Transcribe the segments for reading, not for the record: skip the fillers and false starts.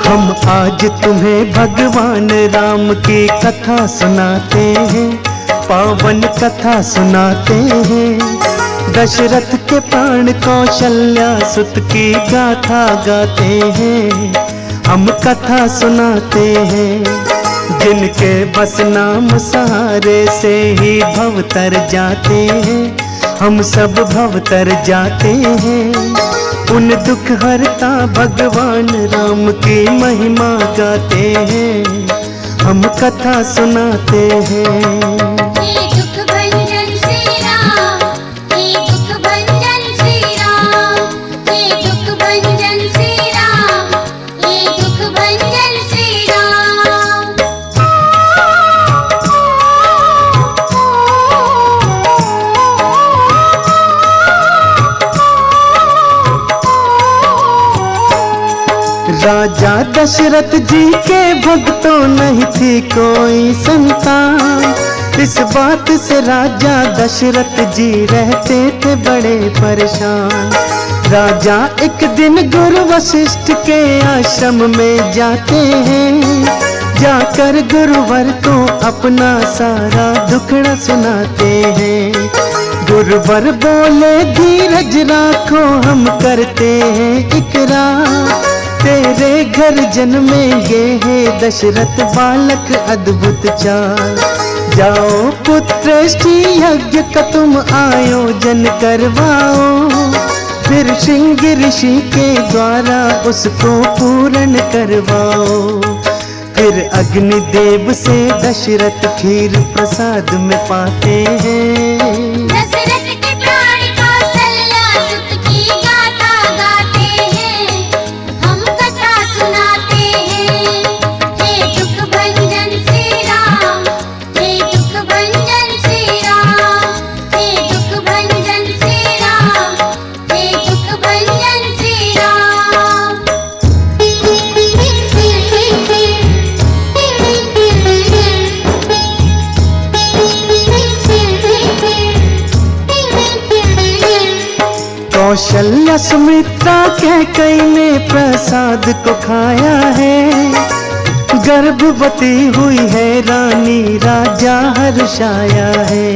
हम आज तुम्हें भगवान राम की कथा सुनाते हैं, पावन कथा सुनाते हैं। दशरथ के प्राण कौशल्या सुत की गाथा गाते हैं, हम कथा सुनाते हैं। जिनके बस नाम सहारे से ही भवतर जाते हैं, हम सब भवतर जाते हैं। उन दुख हरता भगवान राम की महिमा गाते हैं, हम कथा सुनाते हैं। राजा दशरथ जी के भक्तों नहीं थी कोई संतान, इस बात से राजा दशरथ जी रहते थे बड़े परेशान। राजा एक दिन गुरु वशिष्ठ के आश्रम में जाते हैं, जाकर गुरुवर को अपना सारा दुखड़ा सुनाते हैं। गुरुवर बोले धीरज राखो, हम करते हैं इकरार, तेरे घर जन्मेंगे हे दशरथ बालक अद्भुत चाल। जाओ पुत्रेष्टि यज्ञ का तुम आयोजन करवाओ, फिर सिंह ऋषि के द्वारा उसको पूर्ण करवाओ। फिर अग्निदेव से दशरथ खीर प्रसाद में पाते हैं। कौशल्या सुमित्रा कैकेयी ने प्रसाद को खाया है, गर्भवती हुई है रानी राजा हर्षाया है।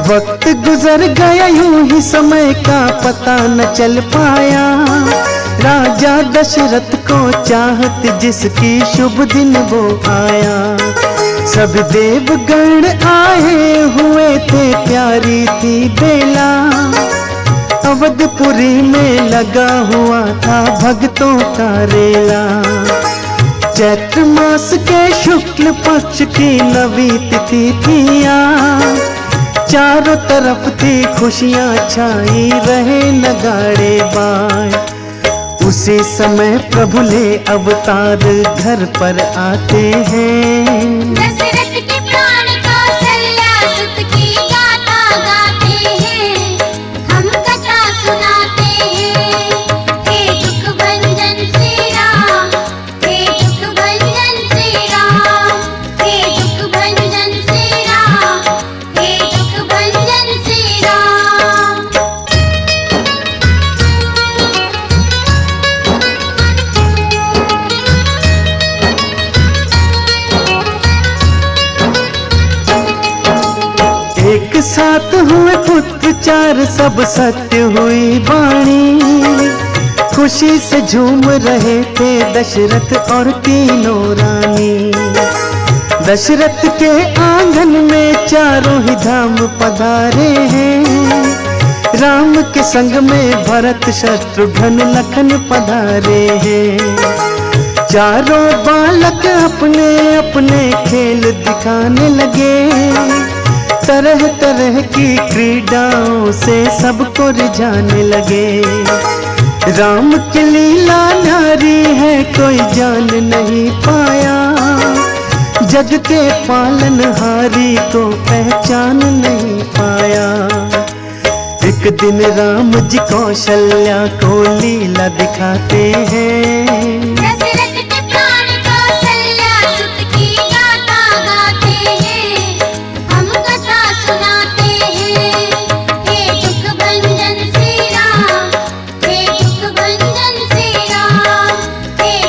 वक्त गुजर गया यूं ही समय का पता न चल पाया, राजा दशरथ को चाहत जिसकी शुभ दिन वो आया। सब देवगण आए हुए थे, प्यारी थी बेला, अवधपुरी में लगा हुआ था भक्तों का रेला। चैत्र मास के शुक्ल पक्ष की नवी तिथि थी आज, चारों तरफ थी खुशियां छाई रहे नगाड़े बाज। उसी समय प्रभु ले अवतार घर पर आते हैं। एक साथ हुए पुत्र चार, सब सत्य हुई वाणी, खुशी से झूम रहे थे दशरथ और तीनों रानी। दशरथ के आंगन में चारों ही धाम पधारे हैं, राम के संग में भरत शत्रुघ्न लखन पधारे हैं। चारों बालक अपने अपने खेल दिखाने लगे, तरह तरह की क्रीडाओं से सबको रिझाने लगे। राम की लीला नारी है कोई जान नहीं पाया, जग के पालनहारी को पहचान नहीं पाया। एक दिन राम जी कौशल्या को लीला दिखाते हैं।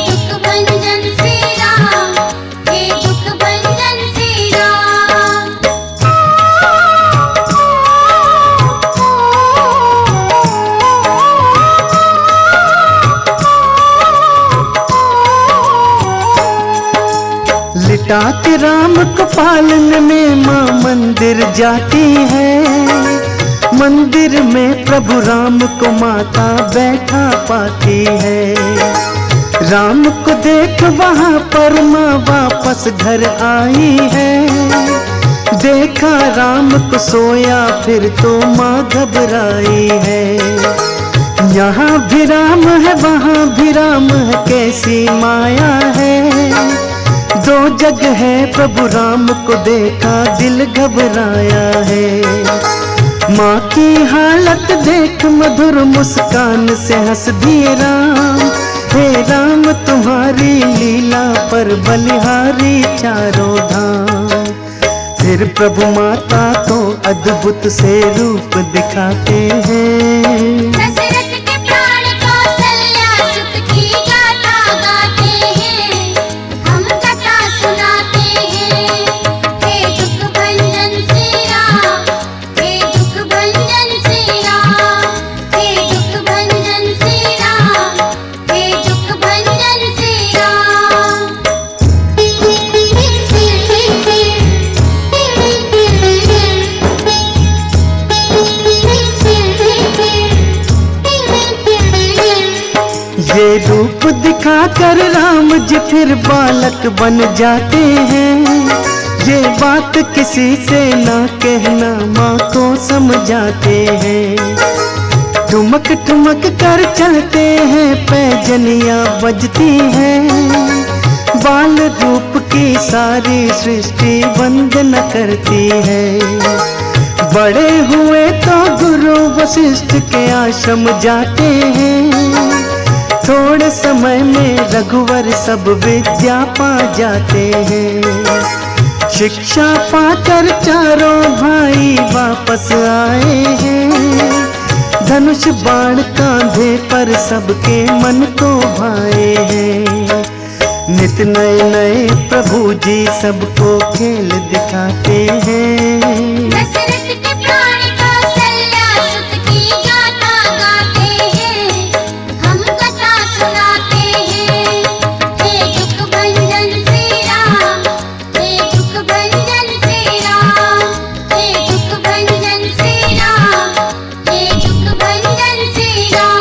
दुख बेटा के राम को पालने में माँ मंदिर जाती है। मंदिर में प्रभु राम को माता बैठा पाती है। राम को देख वहाँ पर माँ वापस घर आई है। देखा राम को सोया फिर तो माँ घबराई है। यहाँ भी राम है वहाँ भी राम है, कैसी माया है। दो जगह है प्रभु राम को देखा दिल घबराया है। माँ की हालत देख मधुर मुस्कान से हंस दिए राम। हे राम तुम्हारी लीला पर बलिहारी चारों धाम। फिर प्रभु माता को अद्भुत से रूप दिखाते हैं। दशरथ के प्राण कौशल्या सुत की गाथा गाते हैं, हम कथा सुनाते हैं। हे दुख भंजन श्री राम, हे दुख भंजन श्री राम, हे दुख भंजन श्री राम, हे दुख भंजन श्री राम। ये रूप दिखाकर राम जी फिर बालक बन जाते हैं। ये बात किसी से ना कहना माँ को समझाते हैं। ठुमक ठुमक कर चलते हैं पैजनियाँ बजती हैं। बाल रूप की सारी सृष्टि वंदना करती है। बड़े हुए तो गुरु वशिष्ठ के आश्रम जाते हैं। थोड़े समय में रघुवर सब विद्या पा जाते हैं। शिक्षा पाकर चारों भाई वापस आए हैं। धनुष बाण कांधे पर सबके मन को भाए हैं। नित नए नए प्रभु जी सबको खेल दिखाते हैं। दशरथ के प्राण कौशल्या सुत की गाथा गाते हैं, हम कथा सुनाते हैं। हे दुख भंजन श्री राम, हे दुख भंजन श्री राम, हे दुख भंजन श्री राम, हे दुख भंजन श्री राम।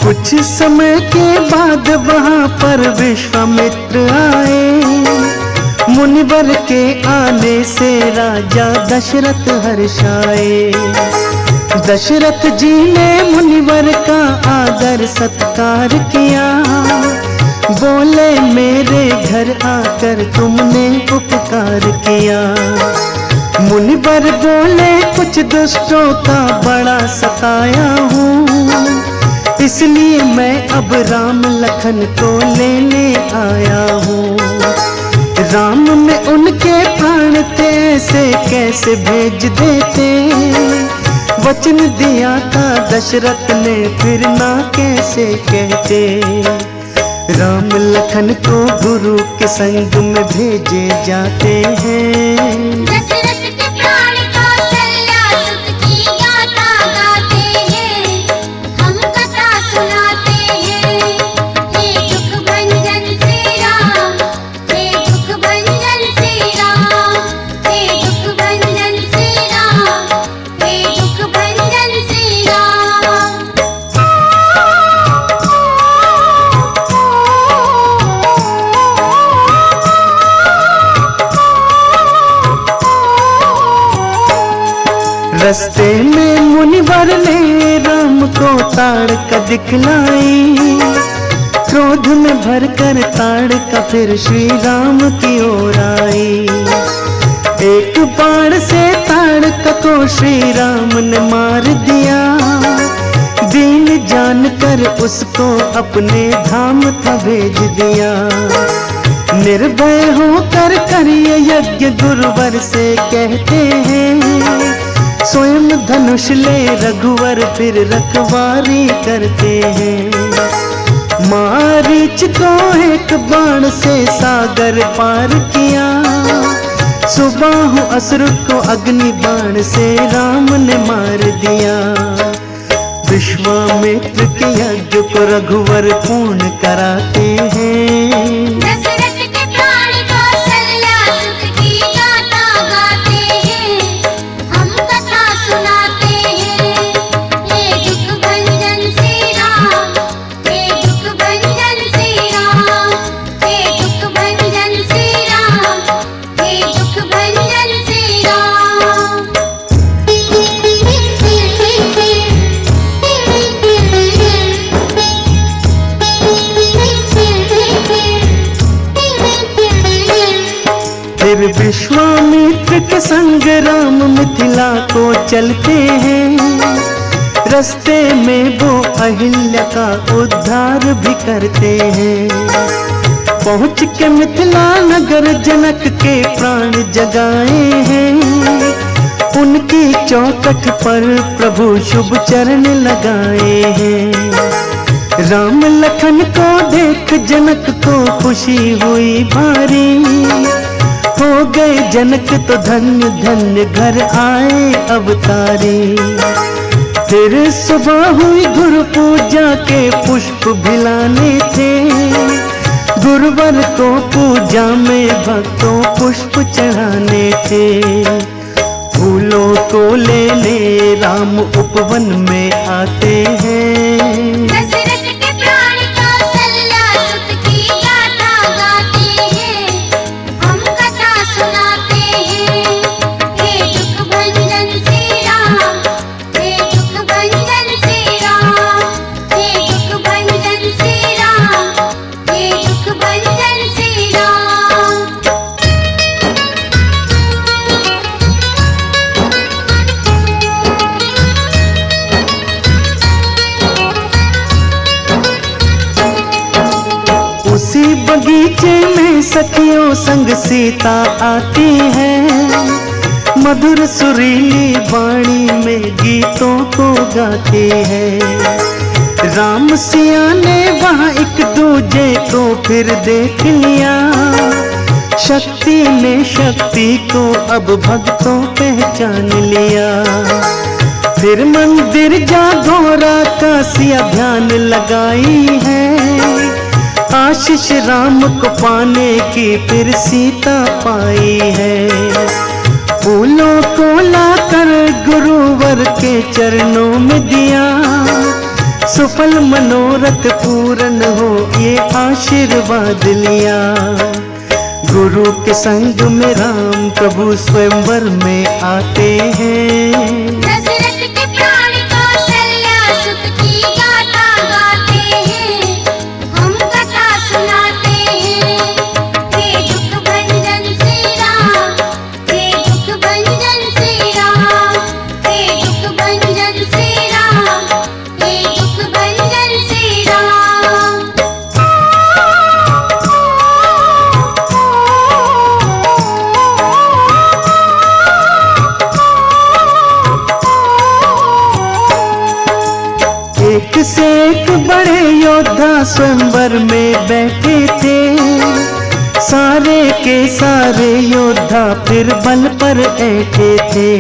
कुछ समय के बाद वहाँ पर विश्वामित्र आए। मुनिवर के आने से राजा दशरथ हर्षाए। दशरथ जी ने मुनिवर का आदर सत्कार किया। बोले मेरे घर आकर तुमने उपकार किया। मुनिवर बोले कुछ दुष्टों का बड़ा सताया हूँ, इसलिए मैं अब राम लखन को लेने आया हूँ। राम में उनके प्राण थे ऐसे कैसे भेज देते। वचन दिया था दशरथ ने फिर ना कैसे कहते। राम लखन को गुरु के संग में भेजे जाते हैं। दशरथ के प्राण कौशल्या सुत की गाथा गाते हैं, हम कथा सुनाते हैं। हे दुख भंजन श्री राम, हे दुख भंजन श्री राम, हे दुख भंजन श्री राम, हे दुख भंजन श्री राम। रस्ते में मुनिवर ने राम को ताड़ का दिखलाई। क्रोध में भरकर ताड़ का फिर श्री राम की ओर आई। एक बाण से ताड़ का को श्री राम ने मार दिया। दीन जानकर उसको अपने धाम था भेज दिया। निर्भय होकर करिए यज्ञ गुरुवर से कहते हैं। स्वयं धनुष ले रघुवर फिर रखवारी करते हैं। मारीच को एक बाण से सागर पार किया। सुबाहु असुर को अग्नि बाण से राम ने मार दिया। विश्वामित्र के यज्ञ को रघुवर पूर्ण कराते हैं। दशरथ के प्राण कौशल्या सुत की गाथा गाते हैं, हम कथा सुनाते हैं। हे दुख भंजन श्री राम, हे दुख भंजन श्री राम, हे दुख भंजन श्री राम, हे दुख भंजन श्री राम। फिर विश्वामित्र के संग राम मिथिला को चलते हैं। रास्ते में वो अहिल्या का उद्धार भी करते हैं। पहुँच के मिथिला नगर जनक के प्राण जगाए हैं। उनकी चौखट पर प्रभु शुभ चरण लगाए हैं। राम लखन को देख जनक को खुशी हुई भारी। हो गए जनक तो धन्य धन्य घर आए अवतारी। फिर सुबह हुई गुरु पूजा के पुष्प भिलाने थे। गुरुवर को पूजा में भक्तों पुष्प चढ़ाने थे। फूलों को लेने राम उपवन में आते हैं। दशरथ के प्राण कौशल्या सुत की गाथा गाते हैं, हम कथा सुनाते हैं। हे दुख भंजन श्री राम, हे दुख भंजन श्री राम, हे दुख भंजन श्री राम, हे दुख भंजन श्री राम। उसी बगीचे में सखियों संग सीता आती है। मधुर सुरीली वाणी में गीतों को गाती है। राम सिया ने वहाँ एक दूजे को फिर देख लिया। शक्ति ने शक्ति को अब भक्तों पहचान लिया। फिर मंदिर जा घोरा का सिया ध्यान लगाई है। आशीष राम को पाने की फिर सीता पाई है। फूलों को लाकर गुरुवर के चरणों में दिया। सफल मनोरथ पूर्ण हो ये आशीर्वाद लिया। गुरु के संग में राम प्रभु स्वयंवर में आते हैं। दशरथ के प्राण कौशल्या सुत की गाथा गाते हैं, हम कथा सुनाते हैं। हे दुख भंजन श्री राम, हे दुख भंजन श्री राम, हे दुख भंजन श्री राम, हे दुख भंजन श्री राम। एक से एक बड़े योद्धा स्वयंवर में बैठे थे। सारे के सारे योद्धा फिर बल पर ऐठे थे।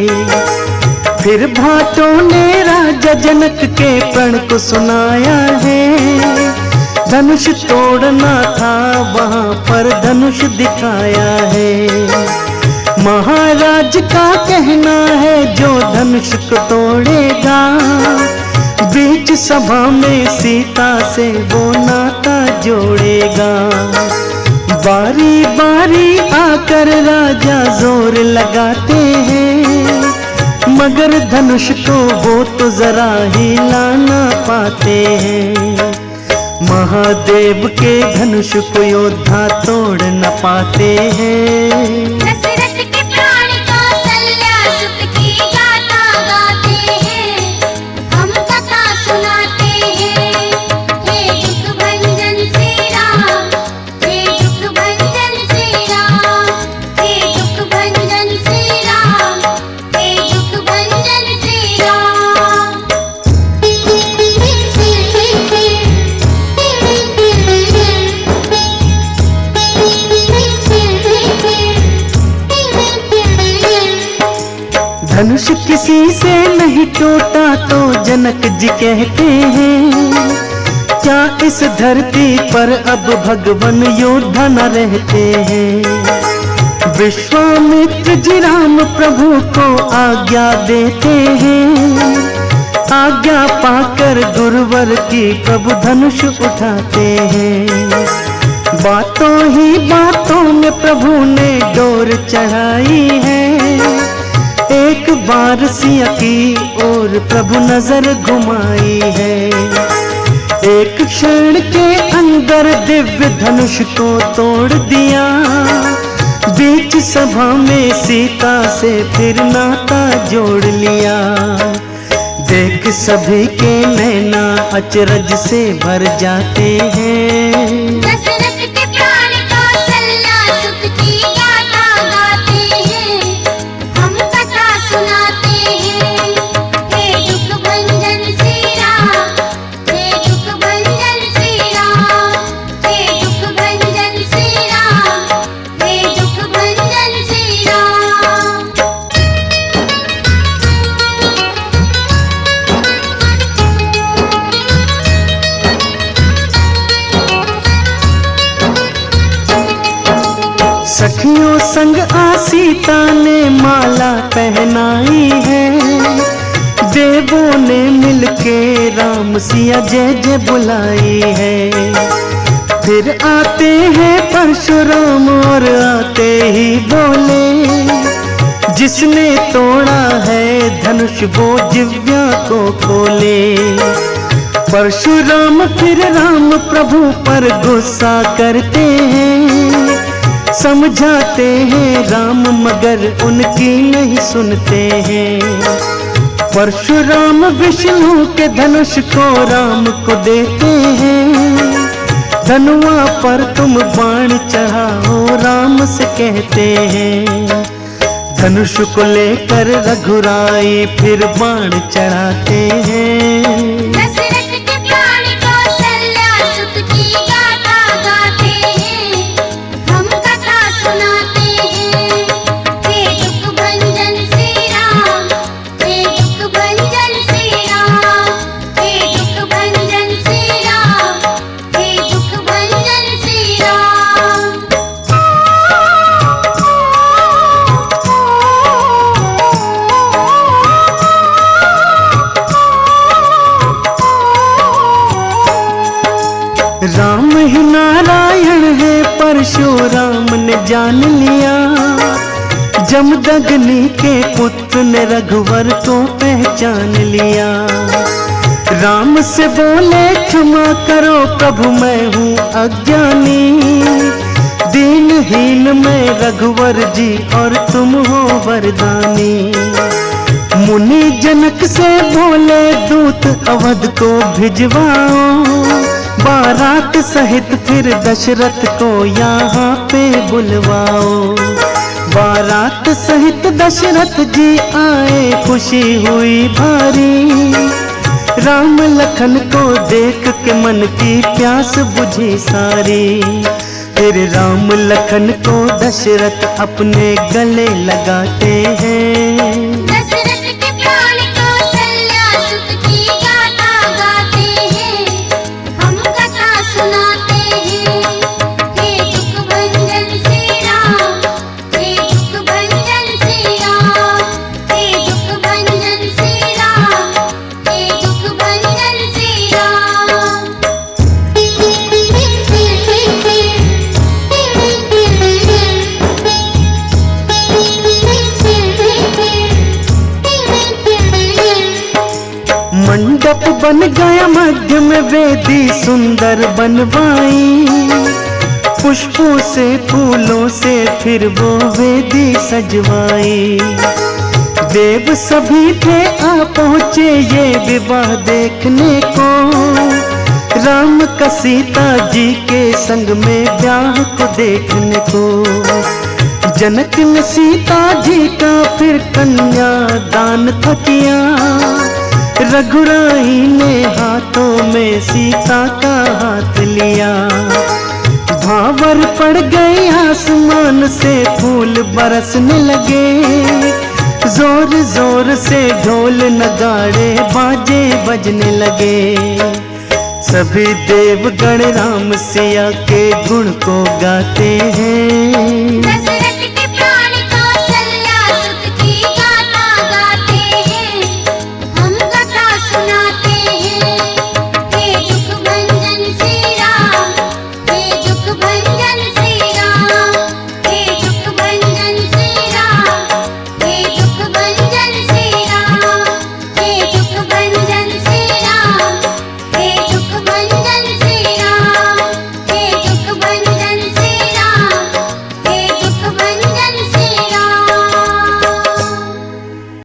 फिर भाटों ने राजा जनक के प्रण को सुनाया है। धनुष तोड़ना था वहाँ पर धनुष दिखाया है। महाराज का कहना है जो धनुष को तोड़ेगा, बीच सभा में सीता से वो नाता जोड़ेगा। बारी बारी आकर राजा जोर लगाते हैं, मगर धनुष को वो तो जरा हिला ना पाते हैं। महादेव के धनुष को योद्धा तोड़ न पाते हैं। दशरथ के प्राण कौशल्या सुत की गाथा गाते हैं, हम कथा सुनाते हैं। हे दुख भंजन श्री राम, हे दुख भंजन श्री राम, हे दुख भंजन श्री राम, हे दुख भंजन श्री राम। जनक जी कहते हैं, क्या इस धरती पर अब भगवान योद्धा न रहते हैं। विश्वामित्र जी राम प्रभु को आज्ञा देते हैं, आज्ञा पाकर गुरुवर की प्रभु धनुष उठाते हैं। बातों ही बातों में प्रभु ने डोर चढ़ाई है, एक बार सिया की ओर प्रभु नजर घुमाई है। एक क्षण के अंदर दिव्य धनुष को तोड़ दिया, बीच सभा में सीता से फिर नाता जोड़ लिया। देख सभी के नैना अचरज से भर जाते हैं। दशरथ के प्राण कौशल्या सुत की गाथा गाते हैं, हम कथा सुनाते हैं। हे दुख भंजन श्री राम, हे दुख भंजन श्री राम, हे दुख भंजन श्री राम, हे दुख भंजन श्री राम। सखियों संग आ सीता ने माला पहनाई है, देवों ने मिलके राम सिया जय जय बुलाई है। फिर आते हैं परशुराम और आते ही बोले, जिसने तोड़ा है धनुष वो जिव्या को खोले। परशुराम फिर राम प्रभु पर गुस्सा करते हैं, समझाते हैं राम मगर उनकी नहीं सुनते हैं। परशुराम विष्णु के धनुष को राम को देते हैं, धनुआ पर तुम बाण चढ़ाओ राम से कहते हैं। धनुष को लेकर रघुराई फिर बाण चढ़ाते हैं। दशरथ के प्राण कौशल्या सुत की गाथा गाते हैं, हम कथा सुनाते हैं। हे दुख भंजन श्री राम, हे दुख भंजन श्री राम, हे दुख भंजन श्री राम, हे दुख भंजन श्री राम। राम ही नारायण है परशुराम ने जान लिया, जमदग्नि के पुत्र ने रघुवर को पहचान लिया। राम से बोले क्षमा करो प्रभु मैं हूँ अज्ञानी, दीनहीन मैं रघुवर जी और तुम हो वरदानी। मुनि जनक से बोले दूत अवध को भिजवाओ, बारात सहित फिर दशरथ को यहाँ पे बुलवाओ। बारात सहित दशरथ जी आए खुशी हुई भारी, राम लखन को देख के मन की प्यास बुझी सारी। फिर राम लखन को दशरथ अपने गले लगाते हैं। दशरथ के प्राण कौशल्या सुत की गाथा गाते हैं, हम कथा सुनाते हैं। हे दुख भंजन श्री राम, हे दुख भंजन श्री राम, हे दुख भंजन श्री राम, हे दुख भंजन श्री राम। मंडप बन गया मध्य में वेदी सुंदर बनवाई, पुष्पों से फूलों से फिर वो वेदी सजवाई। देव सभी थे आ पहुँचे ये विवाह देखने को, राम का सीता जी के संग में ब्याह को देखने को। जनक ने सीता जी का फिर कन्या दान था किया, रघुराई ने हाथों में सीता का हाथ लिया। भावर पड़ गए आसमान से फूल बरसने लगे, जोर जोर से ढोल नगाड़े बाजे बजने लगे। सभी देवगण राम सिया के गुण को गाते हैं।